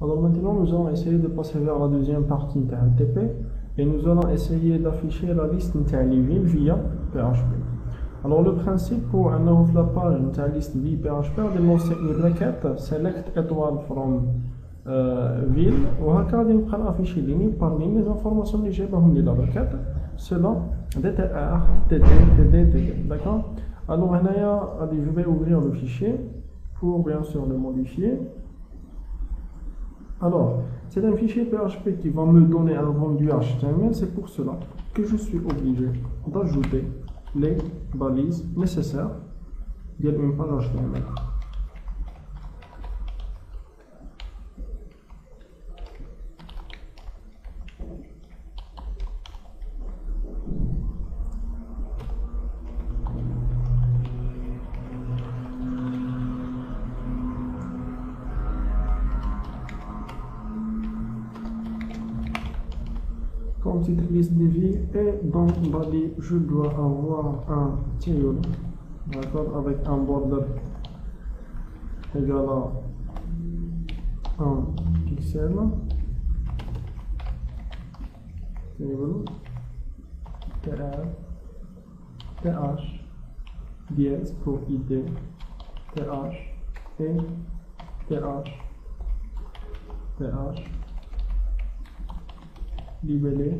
Alors maintenant, nous allons essayer de passer vers la deuxième partie de TP et nous allons essayer d'afficher la liste de villes via PHP. Alors le principe pour un la page de la liste via PHP, on dénonce une requête select étoile from ville وهكا غادي نبقى نافيشي ليني بار ليني les informations اللي جايبهم لي لا requête selon DTR, TD, TD, TD, d'accord. Alors هنايا je vais ouvrir le fichier pour bien sûr le modifier. Alors, c'est un fichier PHP qui va me donner un rendu HTML, c'est pour cela que je suis obligé d'ajouter les balises nécessaires d'une page HTML. Comme titre liste des villes et dans body je dois avoir un tile, d'accord, avec un border égal à 1 pixel, table, tr, th, dièse pour id, th et th, libellé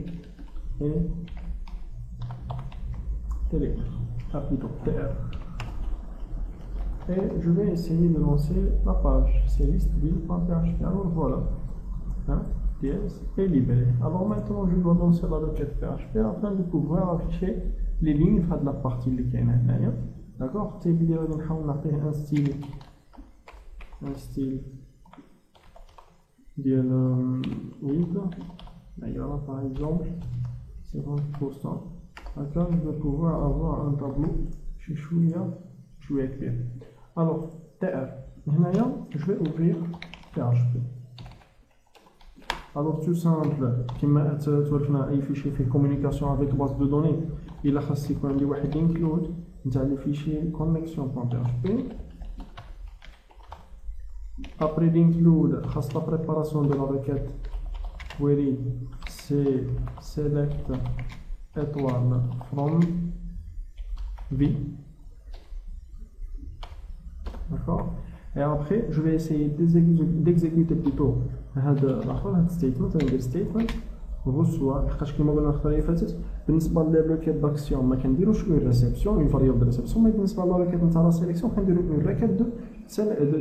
et télé, plutôt TR. Et je vais essayer de lancer la page, c'est liste.php. Alors voilà, hein, dièse et libellé. Alors maintenant je dois lancer la requête PHP afin de pouvoir afficher les lignes de la partie qui est là. D'accord, c'est bien de un style width. D'ailleurs, par exemple, 50%. D'accord, je vais pouvoir avoir un tableau chez Chouia, bien. Alors, TR. Je vais ouvrir PHP. Alors, tout simple, qui m'a un fichier fait communication avec base de données. Il a chassé quand même des include dans le fichier connexion.php. Après l'include, la préparation de la requête. Query, c'est select étoile from v. D'accord. Et après, je vais essayer d'exécuter plutôt la statement, statement reçoit, كما قلنا الخطرة اللي فاتت بالنسبة للريكيت d'action ما كنديروش une réception, une variable de réception, mais بالنسبة للريكيت نتاع la sélection كنديرو une requête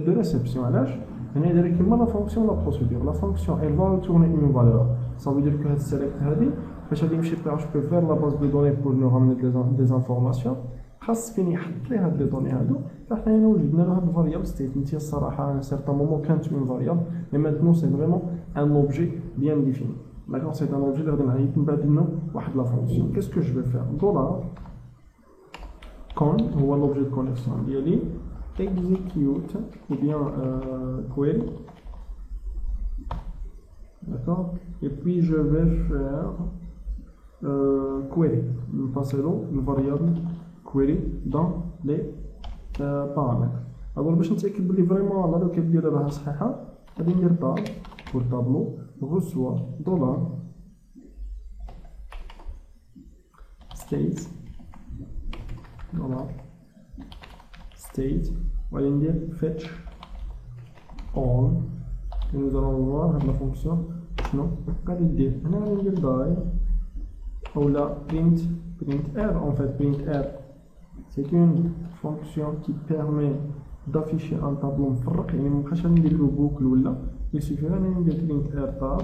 de réception. علاش؟ هنا يدير كيما la fonction la procédure. La fonction elle va retourner une valeur. Ça veut dire que هاد select هادي فاش غادي يمشي PHP vers la base de données pour nous ramener des informations خاص فين يحط لي هاد لي دوني هادو. فحنا هنا وجدنا له هاد الفاريابل ستيتمنت هي الصراحة ان سيرتان مومون كانت une variable mais maintenant c'est vraiment un objet bien défini. D'accord, c'est un objet qui va la fonction. Qu'est-ce que je vais faire? Dollar con ou l'objet de connexion. Execute ou bien query. D'accord, et puis je vais faire query. Nous passons une variable query dans les paramètres. Alors, باش نتأكد بلي vraiment la requête ديالها راها صحيحة غادي ندير tab pour tableau reçoit dollar state dollar state وغادي ندير fetch all et nous allons voir la fonction شنو غادي دير. هنا غادي ندير die ou la print r. En fait print r c'est une fonction qui permet d'afficher un tableau مفرق, يعني مابقاش غادي ندير له بوكل ولا. Il suffit de ندير print r tab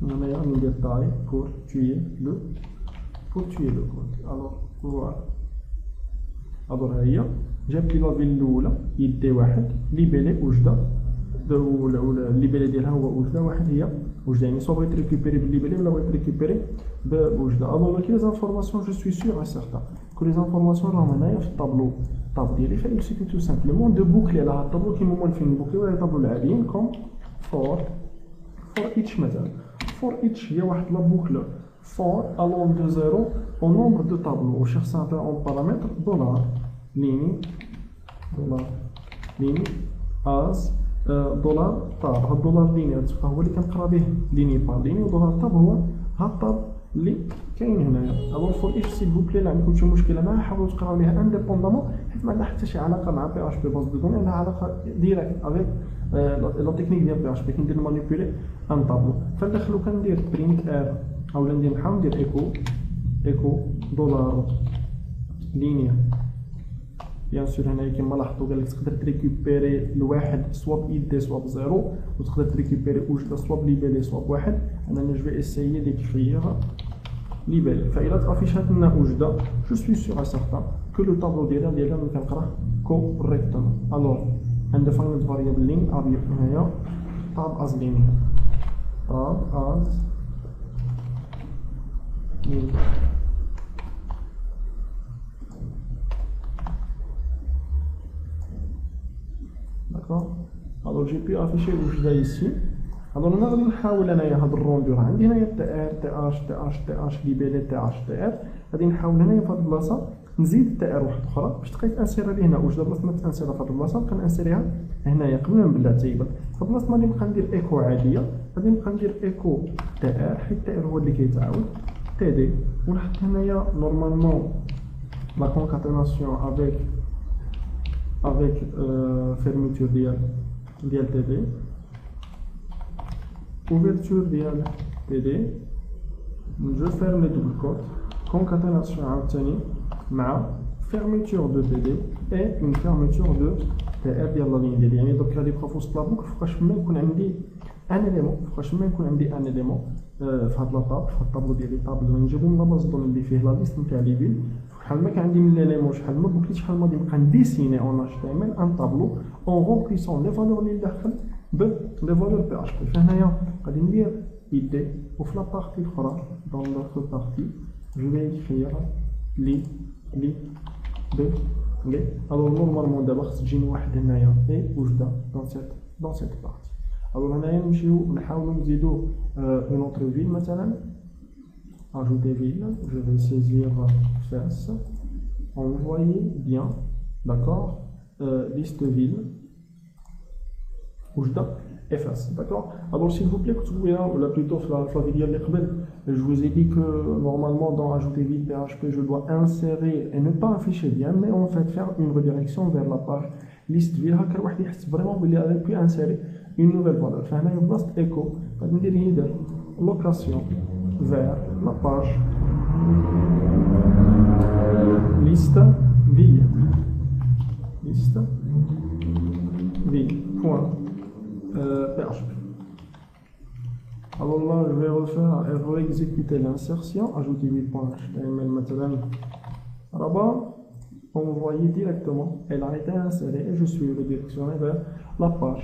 ونهايا ندير taille pour tuer le code. Alors voilà. alors هي جاب لي لا فيل الاولى يدي واحد ليبيلي وجده ولا الليبيلي ديالها هو وجده واحد هي وجده, يعني سوا بغيت ريكوبيري بالليبيلي ولا بغيت ريكوبيري بوجده. alors كاين لي زانفورماسيون جو سوي سيغ سيغتان كل لي زانفورماسيون راهم هنايا في الطابلو طاب ديالي. فإل سيكو تو سامبلومون دو بوكلي على هاد الطابلو كيما هما فين بوكلي ولا الطابلو العاديين كوم for each مثلا. for each هي واحد لا بوكل for along de 0 au nombre de tableaux. On cherche ça en paramètre dollar ligne as دولار طاب. هاد الدولار لينير تبقى هو اللي كنقرا به ليني بار ليني، ودولار طاب هو هاد الطاب اللي كاين هنايا. الوغ فور ايش سيل فو بلي، عندكم شي مشكله معها حاولوا تقراو ليها انديبوندامون، حيت ما عندها حتى شي علاقه مع بي اش بي باز دو دوني، عندها علاقه ديريكت افيك لا تكنيك ديال بي اش بي. كندير مانيبيولي ان طابلو، فندخلو كندير برينت ار اولا نحاول ندير ايكو دولار لينير. بيان سور هنايا كيما لاحظتوا قال لك تقدر تريكوبيري الواحد سواب اي دي سواب زيرو، وتقدر تريكوبيري وجده سواب ليبالي سواب واحد. انا جو في اسيي ديكريغ ليبالي، فإلا تافيشات لنا وجده جو سوي سيغ سارتان كو لو طابلو ديالها ملي كنقراه كوريكتومون. الوغ عندها فاينل فاريابل لين ابي هنايا طاب از لين، طاب از لين. D'accord. Alors j'ai pu afficher وجده ici. Alors انا غادي نحاول انايا هاد الروندور عندي هنايا تي ار تي اش تي اش تي اش ليبيلي تي اش تي ار، غادي نحاول هنايا في هاد البلاصه نزيد تي ار واحده اخرى باش تبقى تانسيرا لي هنا وجده. بلاصه ما تانسيرا في هاد البلاصه نبقى نانسيريها هنايا قبل ما نبدا تايبل. فبلاصه ما نبقى ندير ايكو عاديه غادي نبقى ندير ايكو تي ار، حيت تي ار هو اللي كيتعاود تي دي، ونحط هنايا نورمالمون لا كونكاتيناسيون avec fermeture ديال TD، ouverture ديال TD، je ferme les double cotes، concaténation عاوتاني مع fermeture de TD et une fermeture de TR ديال لا لين ديالي. يعني دوك غادي يبقى في وسط لابوك فوقاش ما يكون عندي ان اليمون، فوقاش ما يكون عندي ان اليمون في هاد لاطاب، في هاد الطابلو ديالي طابلو نجيبو من لاباز دون اللي فيه لا ليست نتاع لي فيل. شحال ما كان عندي من ليليمون شحال ما بغيت شحال ما غادي نبقى نديسيني اون اش تي ام ال ان طابلو اون رومبليسون لي فالور اللي داخل ب لي فالور بي اش بي. فهنايا غادي ندير ايدي، وفي لا بارتي الاخرى دون لوتر بارتي جو في اكريغ لي ب لي. الوغ نورمالمون دابا خص تجيني واحد هنايا اي وجده دون سيت بارتي. الوغ هنايا نمشيو نحاولو نزيدو اون اوتر فيل مثلا. Ajouter ville, je vais saisir face, envoyer bien, d'accord, liste ville, وجدة efface, d'accord. Alors s'il vous plaît, là plutôt sur la vidéo اللي قبل, je vous ai dit que normalement dans ajouter ville PHP je dois insérer et ne pas afficher bien, mais en fait faire une redirection vers la page liste ville. هكا الواحد يحس vraiment بلي avait pu insérer une nouvelle valeur. فهنايا بلاصة echo غادي ندير header location vers la page liste ville point PHP. Alors là je vais refaire et réexécuter l'insertion, ajouter ville.html maintenant rabat, envoyer directement, elle a été insérée et je suis redirectionné vers la page.